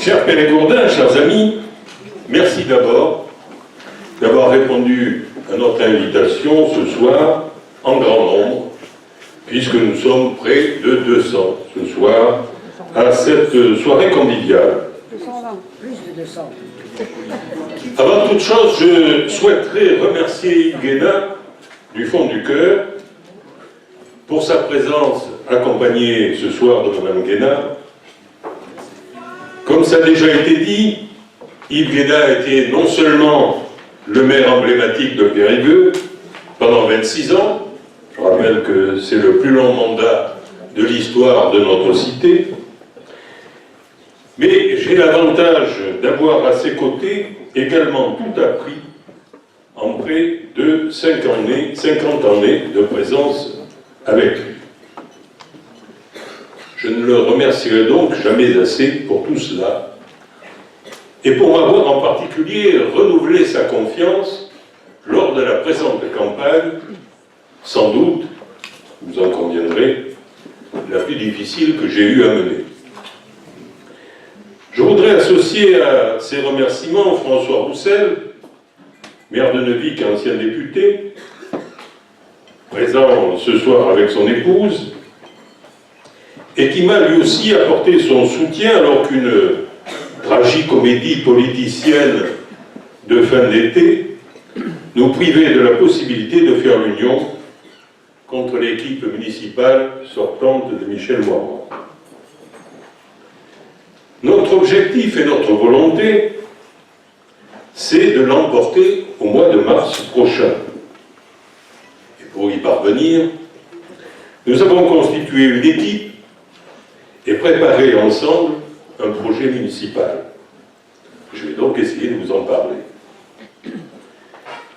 Cher Périgourdin, chers amis, merci d'abord d'avoir répondu à notre invitation ce soir en grand nombre, puisque nous sommes près de 200 ce soir à cette soirée conviviale. 220, plus de 200. Avant toute chose, je souhaiterais remercier Yves Guéna du fond du cœur pour sa présence accompagnée ce soir de Mme Guéna. Comme ça a déjà été dit, Yves Guéna était non seulement le maire emblématique de Périgueux pendant 26 ans, je rappelle que c'est le plus long mandat de l'histoire de notre cité, mais j'ai l'avantage d'avoir à ses côtés également tout appris en près de 50 années de présence avec lui. Je ne le remercierai donc jamais assez pour tout cela, et pour m'avoir en particulier renouvelé sa confiance lors de la présente campagne, sans doute, vous en conviendrez, la plus difficile que j'ai eu à mener. Je voudrais associer à ces remerciements François Roussel, maire de Neuvic et ancien député, présent ce soir avec son épouse, et qui m'a lui aussi apporté son soutien alors qu'une tragicomédie politicienne de fin d'été nous privait de la possibilité de faire l'union contre l'équipe municipale sortante de Michel Moirand. Notre objectif et notre volonté, c'est de l'emporter au mois de mars prochain. Et pour y parvenir, nous avons constitué une équipe et préparé ensemble un projet municipal. Je vais donc essayer de vous en parler.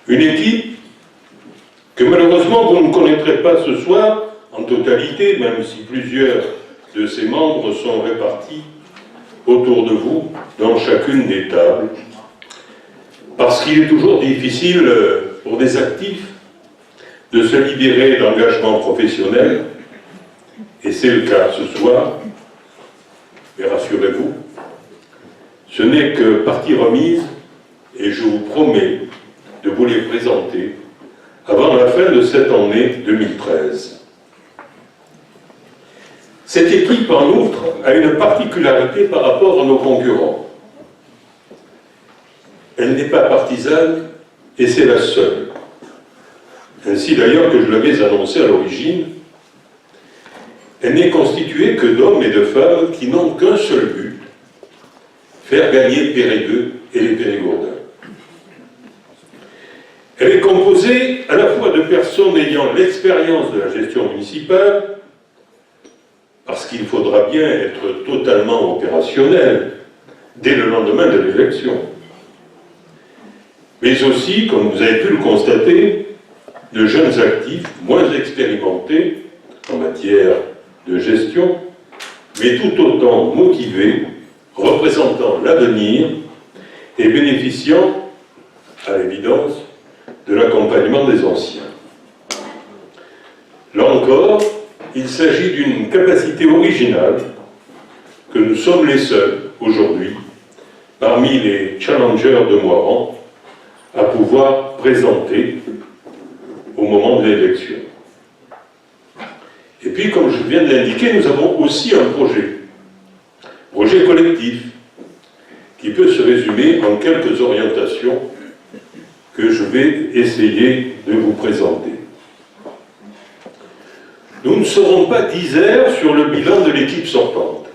Une équipe que malheureusement vous ne connaîtrez pas ce soir en totalité, même si plusieurs de ses membres sont répartis autour de vous, dans chacune des tables, parce qu'il est toujours difficile pour des actifs de se libérer d'engagement professionnel, et c'est le cas ce soir, mais rassurez-vous, ce n'est que partie remise, et je vous promets de vous les présenter avant la fin de cette année 2013. Cette équipe, en outre, a une particularité par rapport à nos concurrents. Elle n'est pas partisane, et c'est la seule. Ainsi d'ailleurs que je l'avais annoncé à l'origine, elle n'est constituée que d'hommes et de femmes qui n'ont qu'un seul but, faire gagner Périgueux et les Périgourdins. Elle est composée à la fois de personnes ayant l'expérience de la gestion municipale, parce qu'il faudra bien être totalement opérationnel dès le lendemain de l'élection, mais aussi, comme vous avez pu le constater, de jeunes actifs moins expérimentés en matière de gestion, mais tout autant motivés, représentant l'avenir et bénéficiant, à l'évidence, de l'accompagnement des anciens. Là encore, il s'agit d'une capacité originale que nous sommes les seuls, aujourd'hui, parmi les challengers de Moirand, à pouvoir présenter au moment de l'élection. Et puis, comme je viens de l'indiquer, nous avons aussi un projet collectif, qui peut se résumer en quelques orientations que je vais essayer de vous présenter. Nous ne serons pas diserts sur le bilan de l'équipe sortante.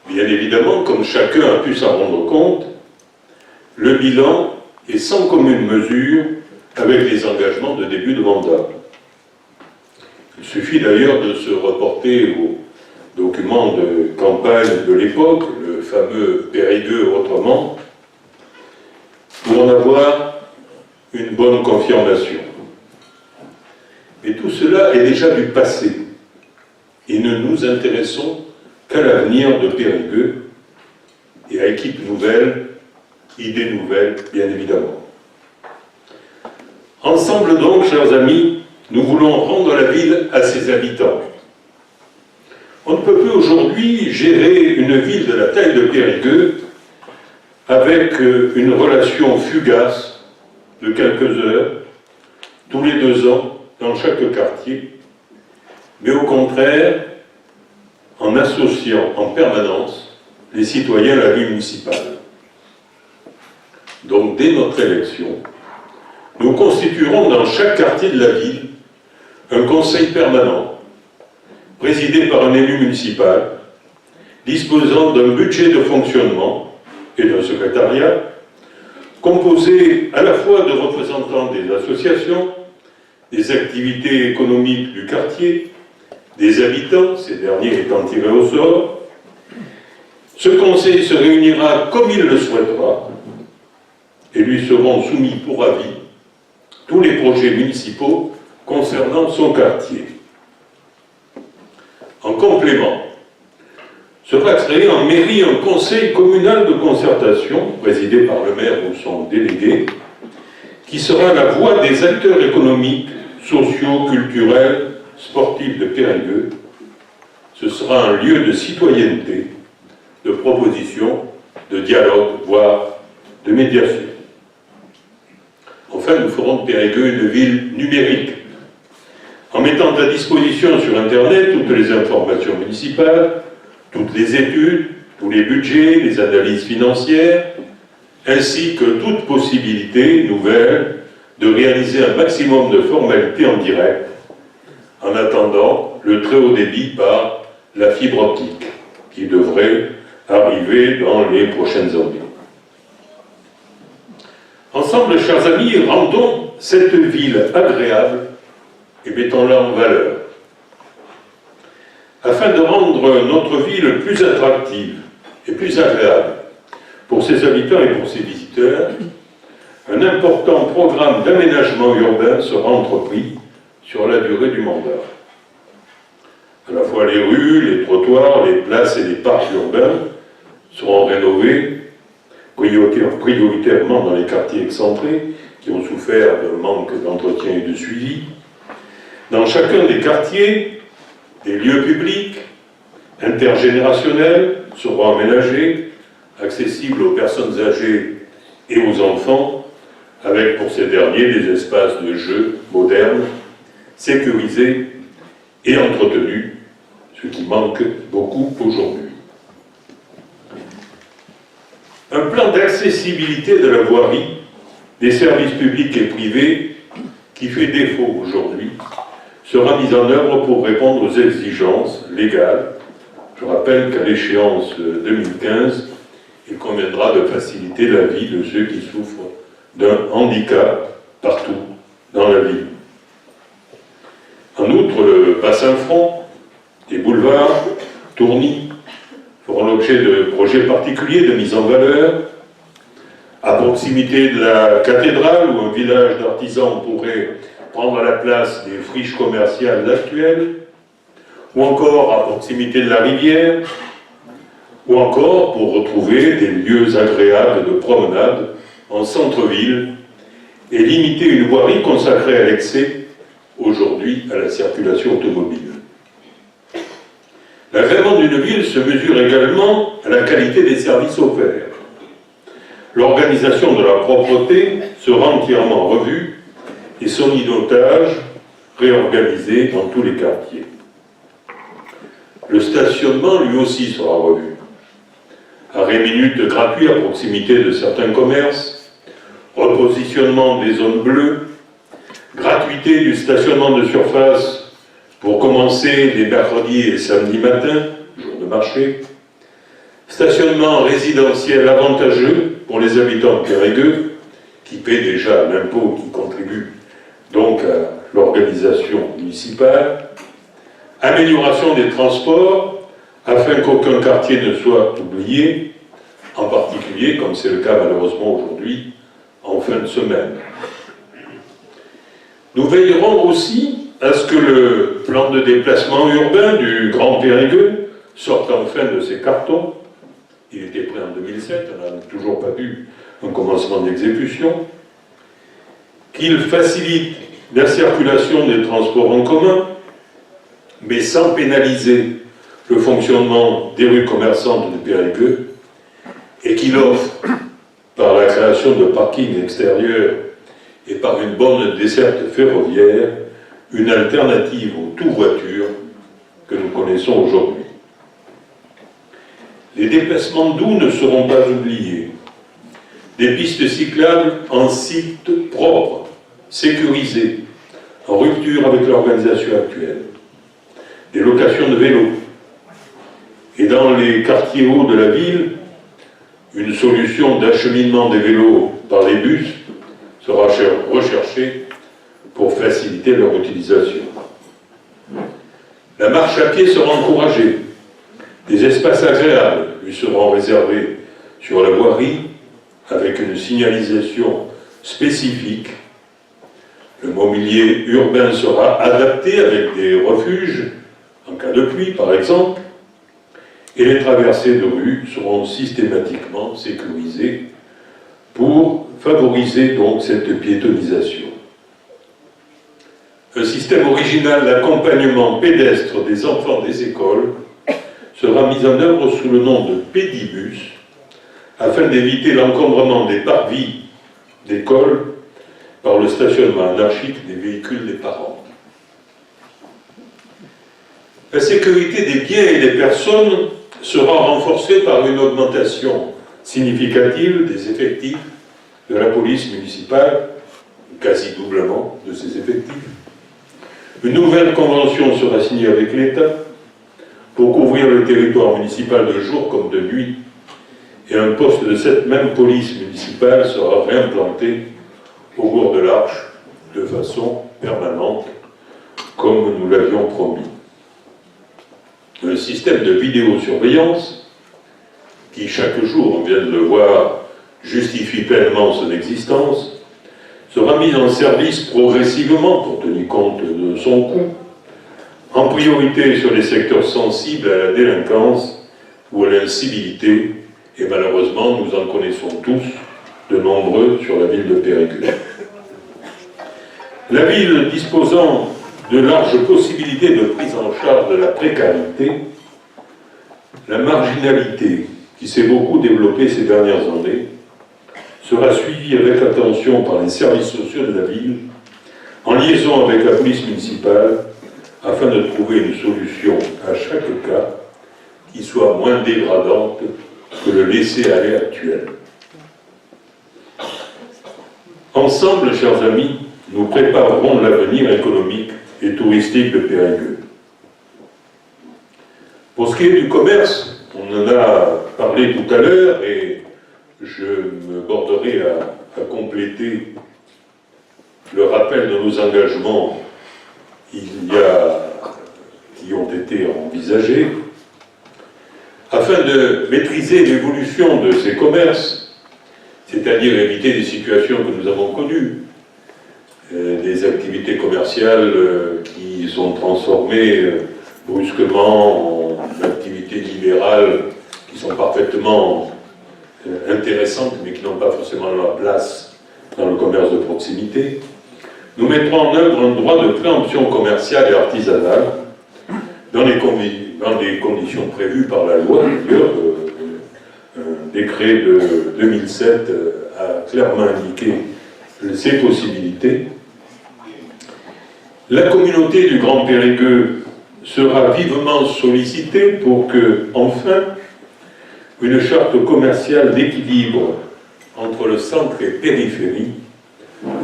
Bien évidemment, comme chacun a pu s'en rendre compte, le bilan est sans commune mesure avec les engagements de début de mandat. Il suffit d'ailleurs de se reporter au document de campagne de l'époque, le fameux Périgueux autrement, pour en avoir une bonne confirmation. Mais tout cela est déjà du passé, et ne nous intéressons qu'à l'avenir de Périgueux, et à équipe nouvelle, idées nouvelles, bien évidemment. Ensemble donc, chers amis, nous voulons rendre la ville à ses habitants. On ne peut plus aujourd'hui gérer une ville de la taille de Périgueux avec une relation fugace de quelques heures, tous les 2 ans, dans chaque quartier, mais au contraire, en associant en permanence les citoyens à la vie municipale. Donc, dès notre élection, nous constituerons dans chaque quartier de la ville un conseil permanent, présidé par un élu municipal, disposant d'un budget de fonctionnement et d'un secrétariat, composé à la fois de représentants des associations, des activités économiques du quartier, des habitants, ces derniers étant tirés au sort. Ce conseil se réunira comme il le souhaitera et lui seront soumis pour avis tous les projets municipaux concernant son quartier. En complément, sera créé en mairie un conseil communal de concertation, présidé par le maire ou son délégué, qui sera la voix des acteurs économiques, sociaux, culturels, sportifs de Périgueux. Ce sera un lieu de citoyenneté, de proposition, de dialogue, voire de médiation. Enfin, nous ferons de Périgueux une ville numérique, en mettant à disposition sur Internet toutes les informations municipales, toutes les études, tous les budgets, les analyses financières, ainsi que toute possibilité nouvelle de réaliser un maximum de formalités en direct, en attendant le très haut débit par la fibre optique, qui devrait arriver dans les prochaines années. Ensemble, chers amis, rendons cette ville agréable et mettons-la en valeur. Afin de rendre notre ville plus attractive et plus agréable pour ses habitants et pour ses visiteurs, un important programme d'aménagement urbain sera entrepris sur la durée du mandat. À la fois les rues, les trottoirs, les places et les parcs urbains seront rénovés prioritairement dans les quartiers excentrés qui ont souffert d'un manque d'entretien et de suivi. Dans chacun des quartiers, des lieux publics, intergénérationnels seront aménagés, accessibles aux personnes âgées et aux enfants, avec pour ces derniers des espaces de jeux modernes, sécurisés et entretenus, ce qui manque beaucoup aujourd'hui. Un plan d'accessibilité de la voirie, des services publics et privés, qui fait défaut aujourd'hui, sera mis en œuvre pour répondre aux exigences légales. Je rappelle qu'à l'échéance 2015, il conviendra de faciliter la vie de ceux qui souffrent d'un handicap partout dans la ville. En outre, le bassin front, les boulevards, tournis, feront l'objet de projets particuliers de mise en valeur. À proximité de la cathédrale, où un village d'artisans pourrait prendre la place des friches commerciales actuelles, ou encore à proximité de la rivière, ou encore pour retrouver des lieux agréables de promenade en centre-ville et limiter une voirie consacrée à l'excès, aujourd'hui à la circulation automobile. L'agrément d'une ville se mesure également à la qualité des services offerts. L'organisation de la propreté sera entièrement revue et son hydrotage réorganisé dans tous les quartiers. Le stationnement, lui aussi, sera revu. Arrêt minute gratuit à proximité de certains commerces, repositionnement des zones bleues, gratuité du stationnement de surface pour commencer les mercredis et samedis matins, jour de marché, stationnement résidentiel avantageux pour les habitants de Périgueux, qui paient déjà l'impôt qui contribue donc à l'organisation municipale, amélioration des transports afin qu'aucun quartier ne soit oublié, en particulier, comme c'est le cas malheureusement aujourd'hui, en fin de semaine. Nous veillerons aussi à ce que le plan de déplacement urbain du Grand Périgueux sorte enfin de ses cartons. Il était prêt en 2007, on n'a toujours pas vu un commencement d'exécution. Qu'il facilite la circulation des transports en commun, mais sans pénaliser le fonctionnement des rues commerçantes de Périgueux et qu'il offre, par la création de parkings extérieurs et par une bonne desserte ferroviaire, une alternative aux tout-voitures que nous connaissons aujourd'hui. Les déplacements doux ne seront pas oubliés. Des pistes cyclables en site propre, sécurisées, en rupture avec l'organisation actuelle. Des locations de vélos. Et dans les quartiers hauts de la ville, une solution d'acheminement des vélos par les bus sera recherchée pour faciliter leur utilisation. La marche à pied sera encouragée. Des espaces agréables lui seront réservés sur la voirie avec une signalisation spécifique. Le mobilier urbain sera adapté avec des refuges, en cas de pluie par exemple, et les traversées de rue seront systématiquement sécurisées pour favoriser donc cette piétonisation. Un système original d'accompagnement pédestre des enfants des écoles sera mis en œuvre sous le nom de Pédibus afin d'éviter l'encombrement des parvis d'école par le stationnement anarchique des véhicules des parents. La sécurité des biens et des personnes sera renforcée par une augmentation significative des effectifs de la police municipale, quasi doublement de ses effectifs. Une nouvelle convention sera signée avec l'État pour couvrir le territoire municipal de jour comme de nuit, et un poste de cette même police municipale sera réimplanté au bord de l'Arche de façon permanente, comme nous l'avions promis. Un système de vidéosurveillance, qui chaque jour, on vient de le voir, justifie pleinement son existence, sera mis en service progressivement pour tenir compte de son coût, en priorité sur les secteurs sensibles à la délinquance ou à l'incivilité, et malheureusement, nous en connaissons tous de nombreux sur la ville de Périgueux. La ville disposant de larges possibilités de prise en charge de la précarité, la marginalité, qui s'est beaucoup développée ces dernières années, sera suivie avec attention par les services sociaux de la ville, en liaison avec la police municipale, afin de trouver une solution à chaque cas qui soit moins dégradante que le laisser-aller actuel. Ensemble, chers amis, nous préparerons l'avenir économique et touristique de Périgueux. Pour ce qui est du commerce, on en a parlé tout à l'heure et je me borderai à compléter le rappel de nos engagements qui ont été envisagés. Afin de maîtriser l'évolution de ces commerces, c'est-à-dire éviter des situations que nous avons connues, des activités commerciales qui sont transformées brusquement en activités libérales qui sont parfaitement intéressantes mais qui n'ont pas forcément leur place dans le commerce de proximité. Nous mettrons en œuvre un droit de préemption commerciale et artisanale dans les conditions prévues par la loi. D'ailleurs, un décret de 2007 a clairement indiqué ces possibilités. La communauté du Grand Périgueux sera vivement sollicitée pour que, enfin, une charte commerciale d'équilibre entre le centre et périphérie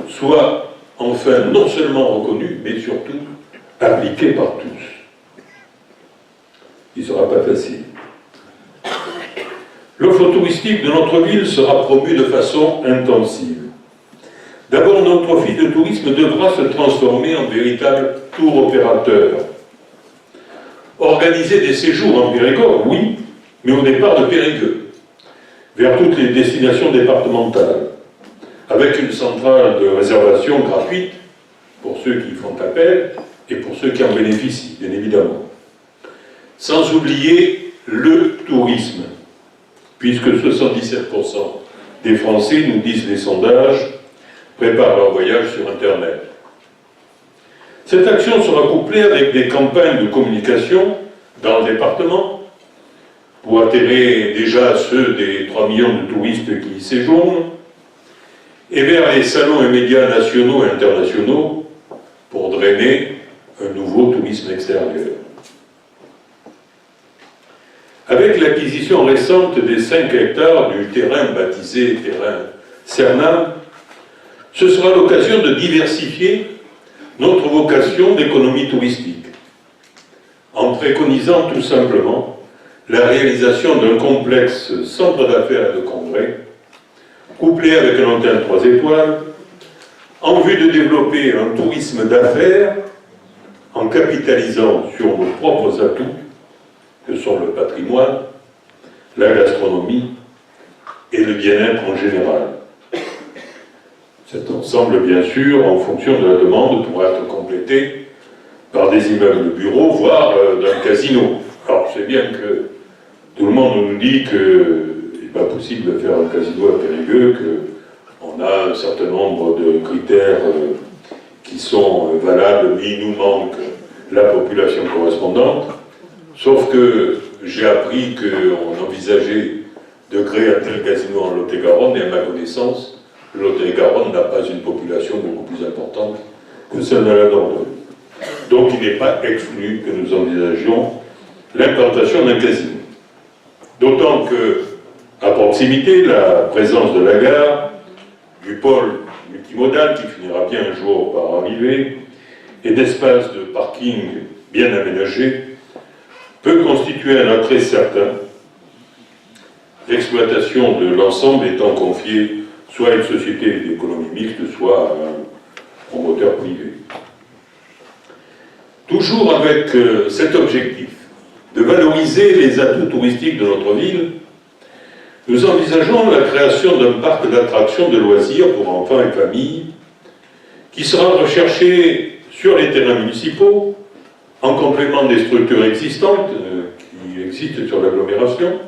soit enfin non seulement reconnue, mais surtout appliquée par tous. Il ne sera pas facile. L'offre touristique de notre ville sera promue de façon intensive. D'abord, notre office de tourisme devra se transformer en véritable tour opérateur. Organiser des séjours en Périgord, oui, mais au départ de Périgueux, vers toutes les destinations départementales, avec une centrale de réservation gratuite pour ceux qui font appel et pour ceux qui en bénéficient, bien évidemment. Sans oublier le tourisme, puisque 77% des Français, nous disent les sondages, préparent leur voyage sur Internet. Cette action sera couplée avec des campagnes de communication dans le département, pour atterrir déjà ceux des 3 millions de touristes qui y séjournent, et vers les salons et médias nationaux et internationaux pour drainer un nouveau tourisme extérieur. Avec l'acquisition récente des 5 hectares du terrain baptisé terrain Cernam, ce sera l'occasion de diversifier notre vocation d'économie touristique, en préconisant tout simplement la réalisation d'un complexe centre d'affaires et de congrès, couplé avec un hôtel 3 étoiles, en vue de développer un tourisme d'affaires en capitalisant sur nos propres atouts, que sont le patrimoine, la gastronomie et le bien-être en général. Cet ensemble, bien sûr, en fonction de la demande, pourra être complété par des immeubles de bureaux, voire d'un casino. Alors, je sais bien que tout le monde nous dit qu'il n'est pas possible de faire un casino à Périgueux, qu'on a un certain nombre de critères qui sont valables, mais il nous manque la population correspondante. Sauf que j'ai appris qu'on envisageait de créer un tel casino en Lot-et-Garonne, et à ma connaissance, le Lot-et-Garonne n'a pas une population beaucoup plus importante que celle de la Dordogne. Donc il n'est pas exclu que nous envisagions l'implantation d'un casino. D'autant que, à proximité, la présence de la gare, du pôle multimodal qui finira bien un jour par arriver, et d'espaces de parking bien aménagés, peut constituer un attrait certain, l'exploitation de l'ensemble étant confiée soit à une société d'économie mixte, soit à un promoteur privé. Toujours avec cet objectif de valoriser les atouts touristiques de notre ville, nous envisageons la création d'un parc d'attractions de loisirs pour enfants et familles qui sera recherché sur les terrains municipaux en complément des structures existantes qui existent sur l'agglomération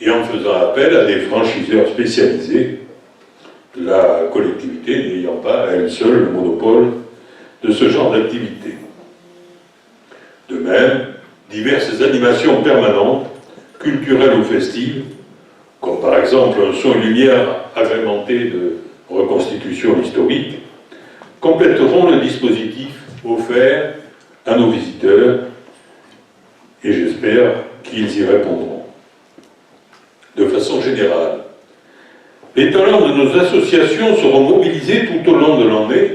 et en faisant appel à des franchiseurs spécialisés, la collectivité n'ayant pas à elle seule le monopole de ce genre d'activité. De même, diverses animations permanentes, culturelles ou festives, comme par exemple un son et lumière agrémenté de reconstitution historique, compléteront le dispositif offert à nos visiteurs et j'espère qu'ils y répondront. De façon générale, les talents de nos associations seront mobilisés tout au long de l'année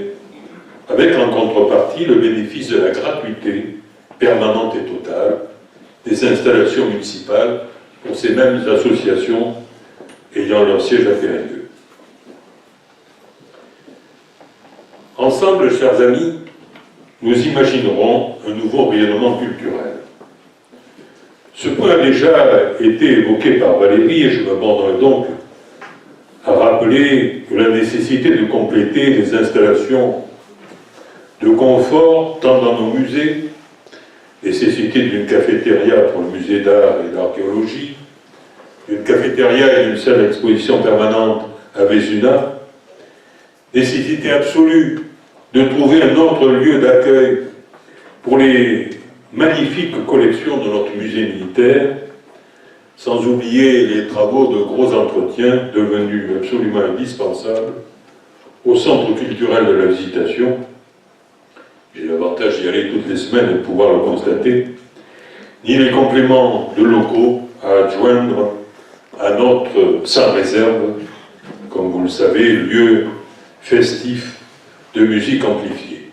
avec en contrepartie le bénéfice de la gratuité permanente et totale des installations municipales pour ces mêmes associations ayant leur siège à Périgueux. Ensemble, chers amis, nous imaginerons un nouveau rayonnement culturel. Ce point a déjà été évoqué par Valérie et je me bornerai donc à rappeler que la nécessité de compléter les installations de confort tant dans nos musées, nécessité d'une cafétéria pour le musée d'art et d'archéologie, d'une cafétéria et d'une salle d'exposition permanente à Vézuna, nécessité absolue de trouver un autre lieu d'accueil pour les magnifiques collections de notre musée militaire, sans oublier les travaux de gros entretien devenus absolument indispensables au centre culturel de la Visitation. J'ai l'avantage d'y aller toutes les semaines et de pouvoir le constater, ni les compléments de locaux à adjoindre à notre sans réserve, comme vous le savez, lieu festif de musique amplifiée.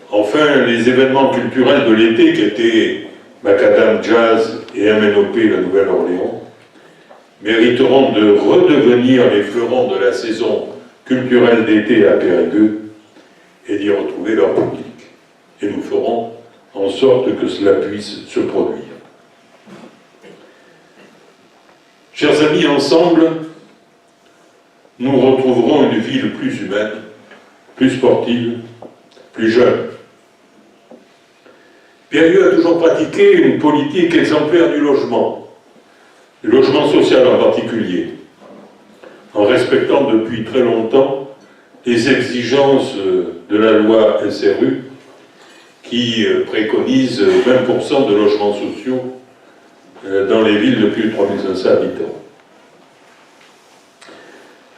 Enfin, les événements culturels de l'été qui étaient Macadam Jazz et MNOP la Nouvelle-Orléans mériteront de redevenir les fleurons de la saison culturelle d'été à Périgueux et d'y retrouver leur public. Et nous ferons en sorte que cela puisse se produire. Chers amis, ensemble, nous retrouverons une ville plus humaine, plus sportive, plus jeune. Périgueux a toujours pratiqué une politique exemplaire du logement social en particulier, en respectant depuis très longtemps les exigences de la loi SRU, qui préconise 20% de logements sociaux dans les villes de plus de 3500 habitants.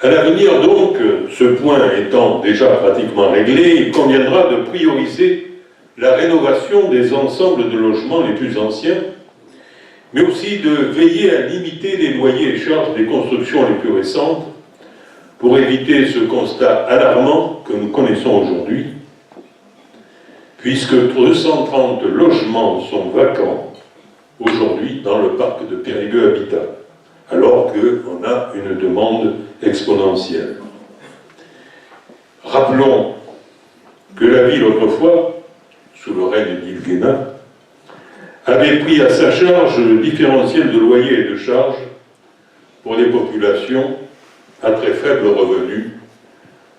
À l'avenir, donc, ce point étant déjà pratiquement réglé, il conviendra de prioriser la rénovation des ensembles de logements les plus anciens, mais aussi de veiller à limiter les loyers et charges des constructions les plus récentes pour éviter ce constat alarmant que nous connaissons aujourd'hui, puisque 230 logements sont vacants aujourd'hui dans le parc de Périgueux Habitat, alors qu'on a une demande exponentielle. Rappelons que la ville, autrefois, sous le règne d'Yves Guénin, avait pris à sa charge le différentiel de loyer et de charges pour les populations à très faible revenu,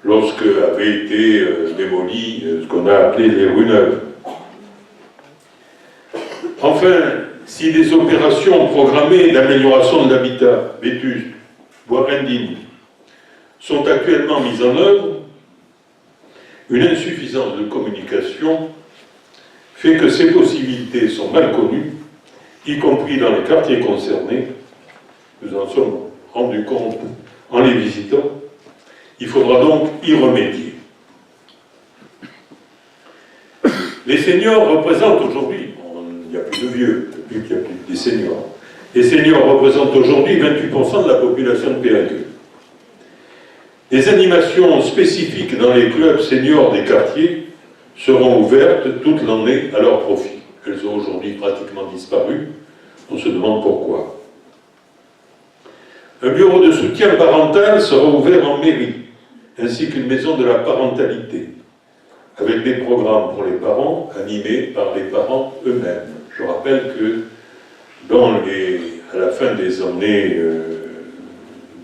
lorsque avaient été démolies ce qu'on a appelé les rues neuves. Enfin, si des opérations programmées d'amélioration de l'habitat vétuste, voire indigne, sont actuellement mises en œuvre, une insuffisance de communication fait que ces possibilités sont mal connues, y compris dans les quartiers concernés. Nous en sommes rendus compte en les visitant. Il faudra donc y remédier. Les seniors représentent aujourd'hui, il n'y a plus de vieux, depuis qu'il n'y a plus des seniors, les seniors représentent aujourd'hui 28% de la population de Périgueux. Des animations spécifiques dans les clubs seniors des quartiers seront ouvertes toute l'année à leur profit. Elles ont aujourd'hui pratiquement disparu. On se demande pourquoi. Un bureau de soutien parental sera ouvert en mairie, ainsi qu'une maison de la parentalité, avec des programmes pour les parents animés par les parents eux-mêmes. Je rappelle que à la fin des années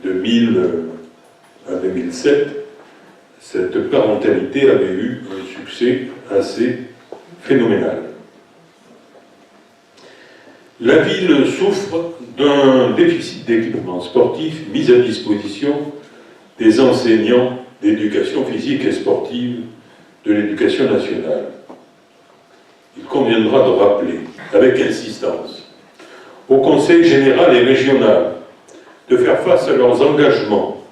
2000 à 2007, cette parentalité avait eu un succès assez phénoménal. La ville souffre d'un déficit d'équipement sportif mis à disposition des enseignants d'éducation physique et sportive de l'éducation nationale. Il conviendra de rappeler, avec insistance, au Conseil général et régional de faire face à leurs engagements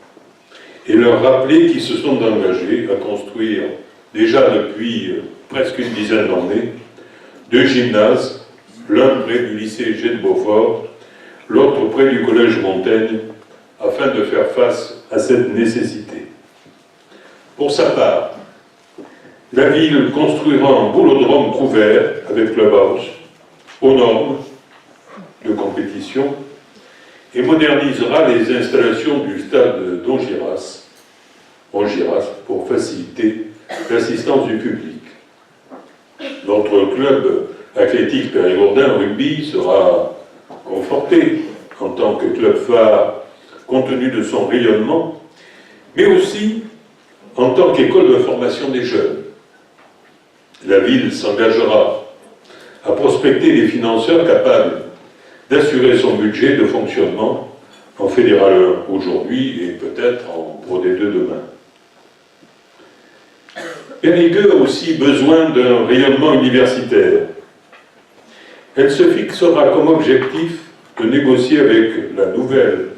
et leur rappeler qu'ils se sont engagés à construire, déjà depuis presque une dizaine d'années, 2 gymnases, l'un près du lycée G de Beaufort, l'autre près du collège Montaigne, afin de faire face à cette nécessité. Pour sa part, la ville construira un boulodrome couvert avec clubhouse, aux normes de compétition, et modernisera les installations du stade d'Ongiras, pour faciliter l'assistance du public. Notre club athlétique périgourdin rugby sera conforté en tant que club phare compte tenu de son rayonnement, mais aussi en tant qu'école de formation des jeunes. La ville s'engagera à prospecter des financeurs capables d'assurer son budget de fonctionnement en Fédéral 1 aujourd'hui et peut-être en Pro D2 demain. Périgueux a aussi besoin d'un rayonnement universitaire. Elle se fixera comme objectif de négocier avec la nouvelle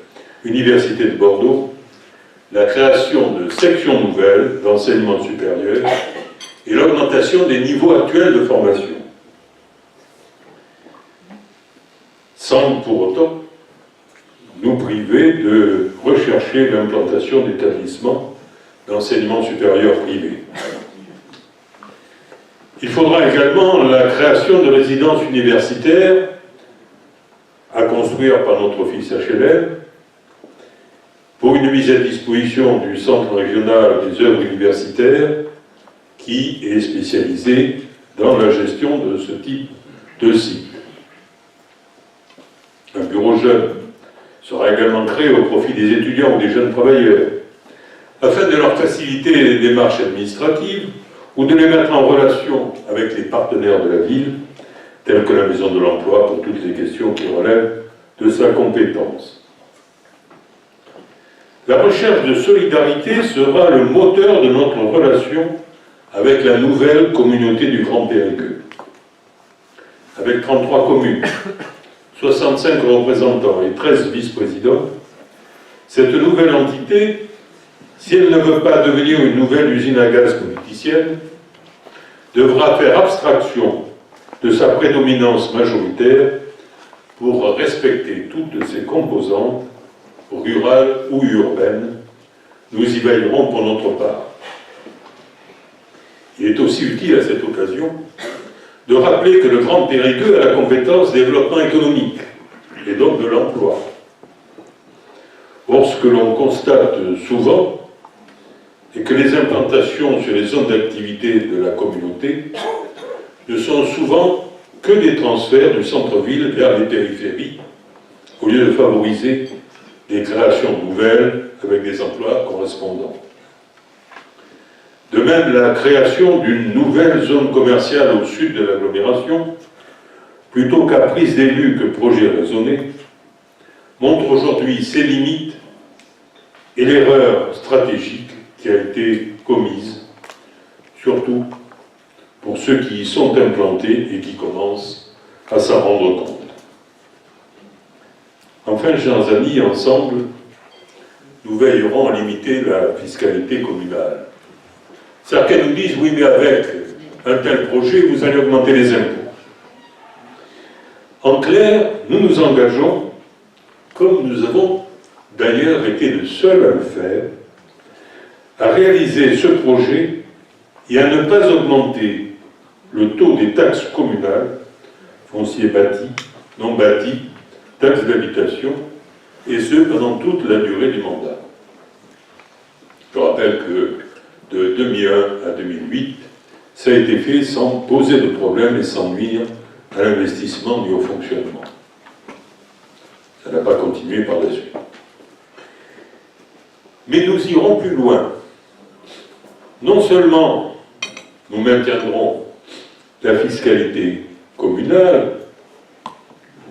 Université de Bordeaux la création de sections nouvelles d'enseignement supérieur et l'augmentation des niveaux actuels de formation, sans pour autant nous priver de rechercher l'implantation d'établissements d'enseignement supérieur privé. Il faudra également la création de résidences universitaires à construire par notre office HLM pour une mise à disposition du Centre régional des œuvres universitaires qui est spécialisé dans la gestion de ce type de site. Un bureau jeune sera également créé au profit des étudiants ou des jeunes travailleurs afin de leur faciliter les démarches administratives ou de les mettre en relation avec les partenaires de la ville, tels que la Maison de l'Emploi, pour toutes les questions qui relèvent de sa compétence. La recherche de solidarité sera le moteur de notre relation avec la nouvelle communauté du Grand Périgueux, avec 33 communes, 65 représentants et 13 vice-présidents. Cette nouvelle entité, si elle ne veut pas devenir une nouvelle usine à gaz politicienne, devra faire abstraction de sa prédominance majoritaire pour respecter toutes ses composantes, rurales ou urbaines. Nous y veillerons pour notre part. Il est aussi utile à cette occasion de rappeler que le Grand Périgueux a la compétence développement économique et donc de l'emploi. Or, ce que l'on constate souvent est que les implantations sur les zones d'activité de la communauté ne sont souvent que des transferts du centre-ville vers les périphéries, au lieu de favoriser des créations nouvelles avec des emplois correspondants. De même, la création d'une nouvelle zone commerciale au sud de l'agglomération, plutôt caprice d'élu que projet raisonné, montre aujourd'hui ses limites et l'erreur stratégique qui a été commise, surtout pour ceux qui y sont implantés et qui commencent à s'en rendre compte. Enfin, chers amis, ensemble, nous veillerons à limiter la fiscalité communale. Certains nous disent, oui, mais avec un tel projet, vous allez augmenter les impôts. En clair, nous nous engageons, comme nous avons d'ailleurs été le seul à le faire, à réaliser ce projet et à ne pas augmenter le taux des taxes communales, foncier bâti, non bâti, taxes d'habitation, et ce pendant toute la durée du mandat. Je rappelle que de 2001 à 2008, ça a été fait sans poser de problème et sans nuire à l'investissement ni au fonctionnement. Ça n'a pas continué par la suite. Mais nous irons plus loin. Non seulement nous maintiendrons la fiscalité communale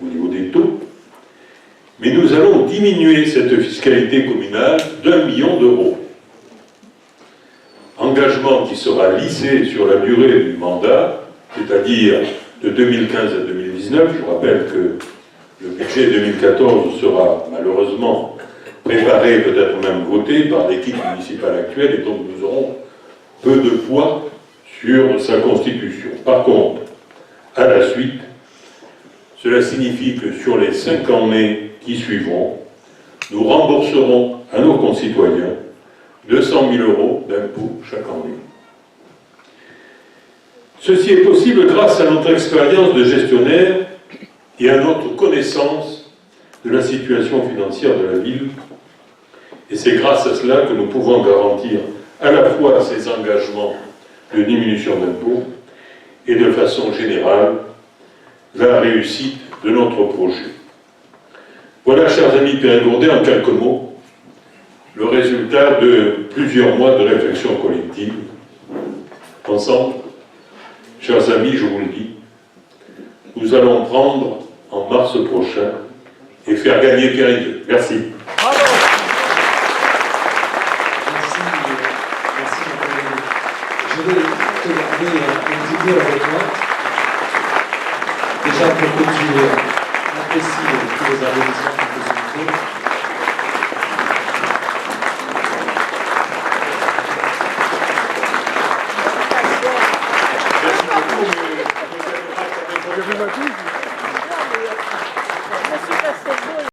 au niveau des taux, mais nous allons diminuer cette fiscalité communale d'1 million d'euros. Engagement qui sera lissé sur la durée du mandat, c'est-à-dire de 2015 à 2019. Je rappelle que le budget 2014 sera malheureusement préparé, peut-être même voté par l'équipe municipale actuelle, et donc nous aurons peu de poids sur sa constitution. Par contre, à la suite, cela signifie que sur les 5 années qui suivront, nous rembourserons à nos concitoyens 200 000 euros d'impôts chaque année. Ceci est possible grâce à notre expérience de gestionnaire et à notre connaissance de la situation financière de la ville. Et c'est grâce à cela que nous pouvons garantir à la fois ces engagements de diminution d'impôts et de façon générale la réussite de notre projet. Voilà, chers amis périgourdais, en quelques mots, le résultat de plusieurs mois de réflexion collective. Ensemble, chers amis, je vous le dis, nous allons prendre en mars prochain et faire gagner Périgueux. Merci. Bravo. Merci, je vais te garder un petit peu avec moi. Déjà pour que tu apprécies tous les applaudissements que tu peux